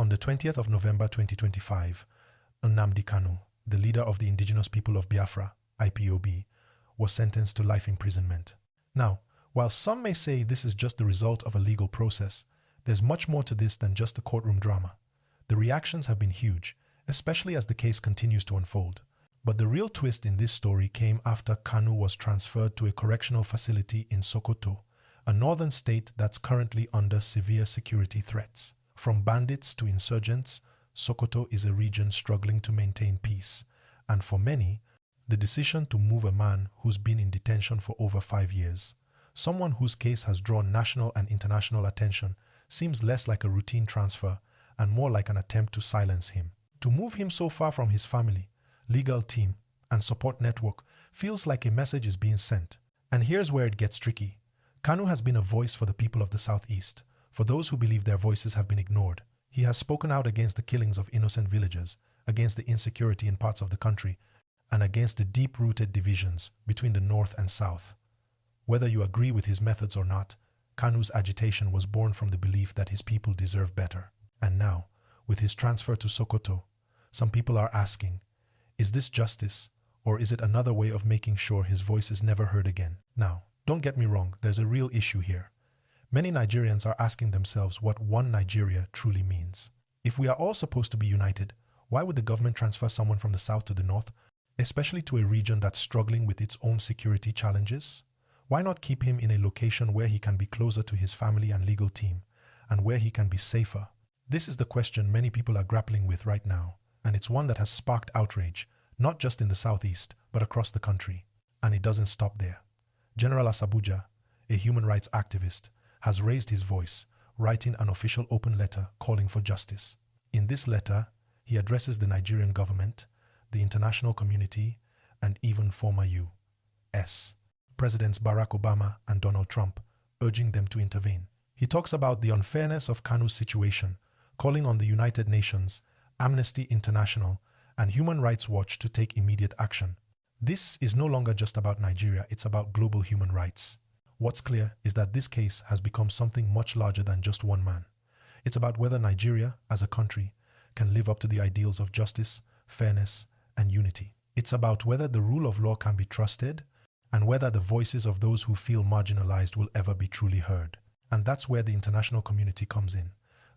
On the 20th of November 2025, Nnamdi Kanu, the leader of the indigenous people of Biafra, IPOB, was sentenced to life imprisonment. Now, while some may say this is just the result of a legal process, there's much more to this than just a courtroom drama. The reactions have been huge, especially as the case continues to unfold. But the real twist in this story came after Kanu was transferred to a correctional facility in Sokoto, a northern state that's currently under severe security threats. From bandits to insurgents, Sokoto is a region struggling to maintain peace. And for many, the decision to move a man who's been in detention for over 5 years, someone whose case has drawn national and international attention, seems less like a routine transfer and more like an attempt to silence him. To move him so far from his family, legal team, and support network feels like a message is being sent. And here's where it gets tricky. Kanu has been a voice for the people of the Southeast, for those who believe their voices have been ignored. He has spoken out against the killings of innocent villagers, against the insecurity in parts of the country, and against the deep-rooted divisions between the North and South. Whether you agree with his methods or not, Kanu's agitation was born from the belief that his people deserve better. And now, with his transfer to Sokoto, some people are asking, is this justice, or is it another way of making sure his voice is never heard again? Now, don't get me wrong, there's a real issue here. Many Nigerians are asking themselves what one Nigeria truly means. If we are all supposed to be united, why would the government transfer someone from the south to the north, especially to a region that's struggling with its own security challenges? Why not keep him in a location where he can be closer to his family and legal team, and where he can be safer? This is the question many people are grappling with right now, and it's one that has sparked outrage, not just in the southeast, but across the country. And it doesn't stop there. General Asabuja, a human rights activist, has raised his voice, writing an official open letter calling for justice. In this letter, he addresses the Nigerian government, the international community, and even former U.S. Presidents Barack Obama and Donald Trump, urging them to intervene. He talks about the unfairness of Kanu's situation, calling on the United Nations, Amnesty International, and Human Rights Watch to take immediate action. This is no longer just about Nigeria, it's about global human rights. What's clear is that this case has become something much larger than just one man. It's about whether Nigeria, as a country, can live up to the ideals of justice, fairness, and unity. It's about whether the rule of law can be trusted, and whether the voices of those who feel marginalized will ever be truly heard. And that's where the international community comes in.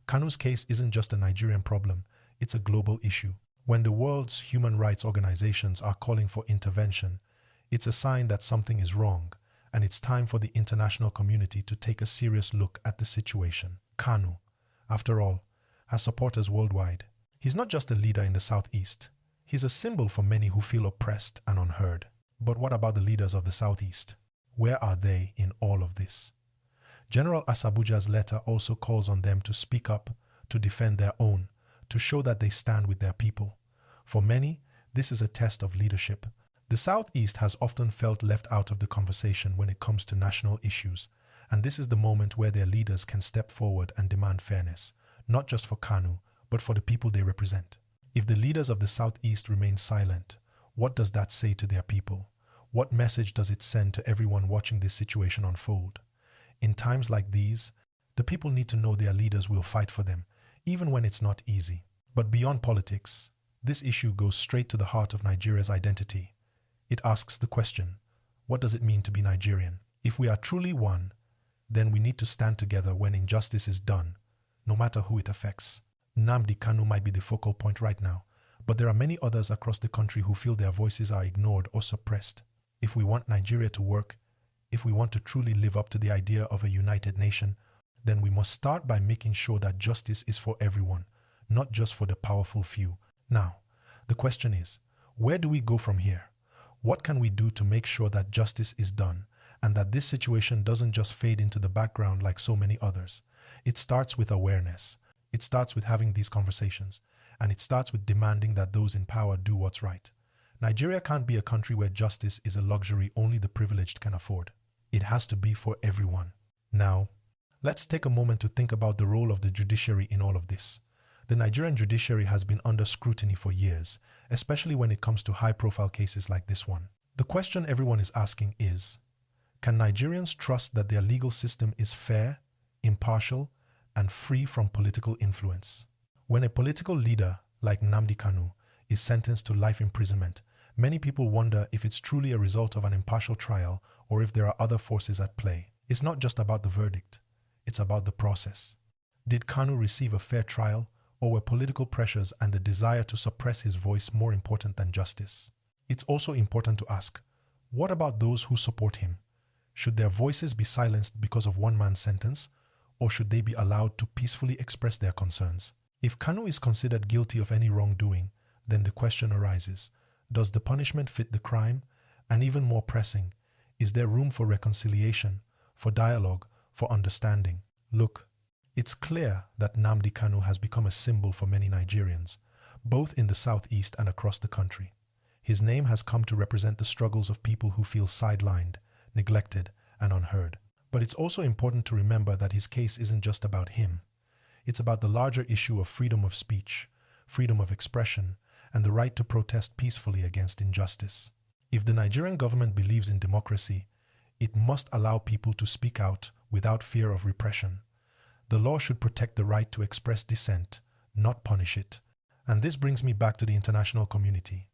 Kanu's case isn't just a Nigerian problem, it's a global issue. When the world's human rights organizations are calling for intervention, it's a sign that something is wrong, and it's time for the international community to take a serious look at the situation. Kanu, after all, has supporters worldwide. He's not just a leader in the Southeast. He's a symbol for many who feel oppressed and unheard. But what about the leaders of the Southeast? Where are they in all of this? General Asabuja's letter also calls on them to speak up, to defend their own, to show that they stand with their people. For many, this is a test of leadership. The Southeast has often felt left out of the conversation when it comes to national issues, and this is the moment where their leaders can step forward and demand fairness, not just for Kanu, but for the people they represent. If the leaders of the Southeast remain silent, what does that say to their people? What message does it send to everyone watching this situation unfold? In times like these, the people need to know their leaders will fight for them, even when it's not easy. But beyond politics, this issue goes straight to the heart of Nigeria's identity. It asks the question, what does it mean to be Nigerian? If we are truly one, then we need to stand together when injustice is done, no matter who it affects. Nnamdi Kanu might be the focal point right now, but there are many others across the country who feel their voices are ignored or suppressed. If we want Nigeria to work, if we want to truly live up to the idea of a united nation, then we must start by making sure that justice is for everyone, not just for the powerful few. Now, the question is, where do we go from here? What can we do to make sure that justice is done and that this situation doesn't just fade into the background like so many others? It starts with awareness. It starts with having these conversations, and it starts with demanding that those in power do what's right. Nigeria can't be a country where justice is a luxury only the privileged can afford. It has to be for everyone. Now, let's take a moment to think about the role of the judiciary in all of this. The Nigerian judiciary has been under scrutiny for years, especially when it comes to high-profile cases like this one. The question everyone is asking is, can Nigerians trust that their legal system is fair, impartial, and free from political influence? When a political leader like Nnamdi Kanu is sentenced to life imprisonment, many people wonder if it's truly a result of an impartial trial or if there are other forces at play. It's not just about the verdict, it's about the process. Did Kanu receive a fair trial, or were political pressures and the desire to suppress his voice more important than justice? It's also important to ask, what about those who support him? Should their voices be silenced because of one man's sentence, or should they be allowed to peacefully express their concerns? If Kanu is considered guilty of any wrongdoing, then the question arises, does the punishment fit the crime? And even more pressing, is there room for reconciliation, for dialogue, for understanding? Look, it's clear that Nnamdi Kanu has become a symbol for many Nigerians, both in the southeast and across the country. His name has come to represent the struggles of people who feel sidelined, neglected, and unheard. But it's also important to remember that his case isn't just about him. It's about the larger issue of freedom of speech, freedom of expression, and the right to protest peacefully against injustice. If the Nigerian government believes in democracy, it must allow people to speak out without fear of repression. The law should protect the right to express dissent, not punish it. And this brings me back to the international community.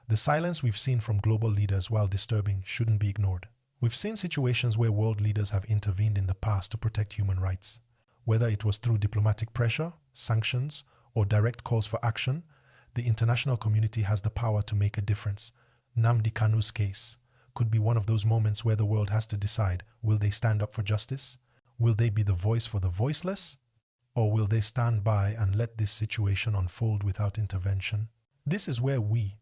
The silence we've seen from global leaders, while disturbing, shouldn't be ignored. We've seen situations where world leaders have intervened in the past to protect human rights. Whether it was through diplomatic pressure, sanctions, or direct calls for action, the international community has the power to make a difference. Nnamdi Kanu's case could be one of those moments where the world has to decide, will they stand up for justice? Will they be the voice for the voiceless? Or will they stand by and let this situation unfold without intervention? This is where we,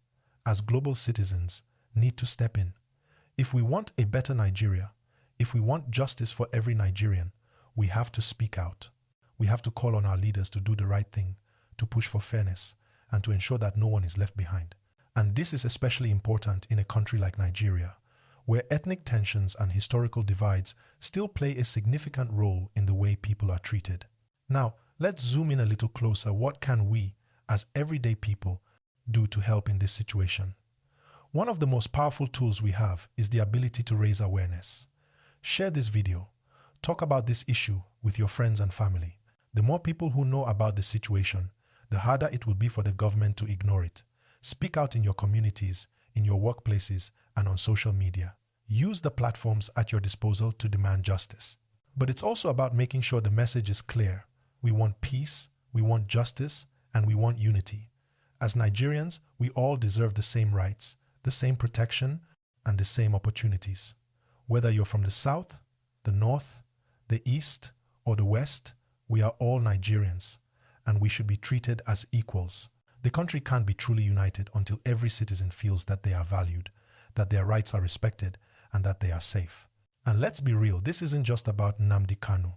as global citizens, need to step in. If we want a better Nigeria, if we want justice for every Nigerian, we have to speak out. We have to call on our leaders to do the right thing, to push for fairness, and to ensure that no one is left behind. And this is especially important in a country like Nigeria, where ethnic tensions and historical divides still play a significant role in the way people are treated. Now, let's zoom in a little closer. What can we, as everyday people, do to help in this situation? One of the most powerful tools we have is the ability to raise awareness. Share this video. Talk about this issue with your friends and family. The more people who know about the situation, the harder it will be for the government to ignore it. Speak out in your communities, in your workplaces, and on social media. Use the platforms at your disposal to demand justice. But it's also about making sure the message is clear. We want peace, we want justice, and we want unity. As Nigerians, we all deserve the same rights, the same protection, and the same opportunities. Whether you're from the south, the north, the east, or the west, we are all Nigerians, and we should be treated as equals. The country can't be truly united until every citizen feels that they are valued, that their rights are respected, and that they are safe. And let's be real, this isn't just about Nnamdi Kanu.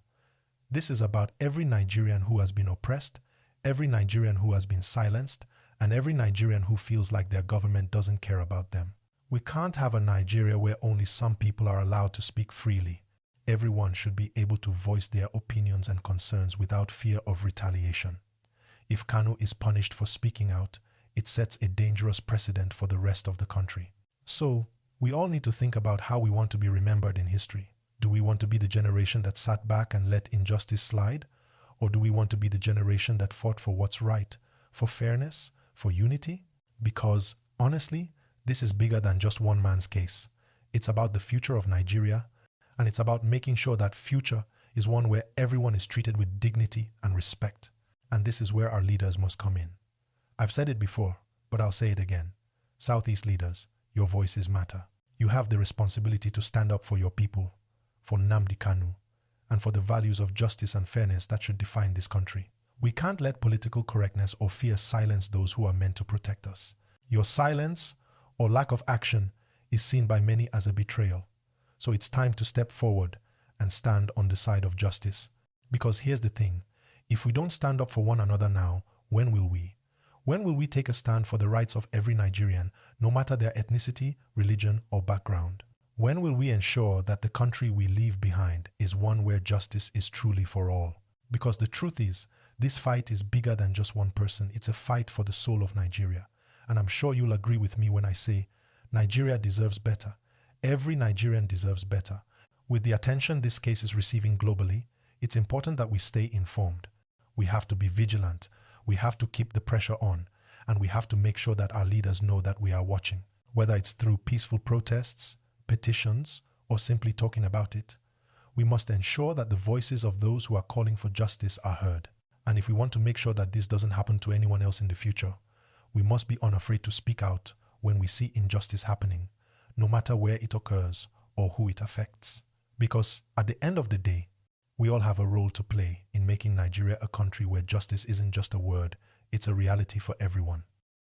This is about every Nigerian who has been oppressed, every Nigerian who has been silenced, and every Nigerian who feels like their government doesn't care about them. We can't have a Nigeria where only some people are allowed to speak freely. Everyone should be able to voice their opinions and concerns without fear of retaliation. If Kanu is punished for speaking out, it sets a dangerous precedent for the rest of the country. So, we all need to think about how we want to be remembered in history. Do we want to be the generation that sat back and let injustice slide? Or do we want to be the generation that fought for what's right, for fairness, for unity? Because, honestly, this is bigger than just one man's case. It's about the future of Nigeria, and it's about making sure that future is one where everyone is treated with dignity and respect. And this is where our leaders must come in. I've said it before, but I'll say it again. Southeast leaders, your voices matter. You have the responsibility to stand up for your people, for Nnamdi Kanu, and for the values of justice and fairness that should define this country. We can't let political correctness or fear silence those who are meant to protect us. Your silence or lack of action is seen by many as a betrayal. So it's time to step forward and stand on the side of justice. Because here's the thing, if we don't stand up for one another now, when will we? When will we take a stand for the rights of every Nigerian, no matter their ethnicity, religion, or background? When will we ensure that the country we leave behind is one where justice is truly for all? Because the truth is, this fight is bigger than just one person. It's a fight for the soul of Nigeria. And I'm sure you'll agree with me when I say, Nigeria deserves better. Every Nigerian deserves better. With the attention this case is receiving globally, it's important that we stay informed. We have to be vigilant. We have to keep the pressure on, and we have to make sure that our leaders know that we are watching, whether it's through peaceful protests, petitions, or simply talking about it. We must ensure that the voices of those who are calling for justice are heard. And if we want to make sure that this doesn't happen to anyone else in the future, we must be unafraid to speak out when we see injustice happening, no matter where it occurs or who it affects. Because at the end of the day, we all have a role to play in making Nigeria a country where justice isn't just a word, it's a reality for everyone.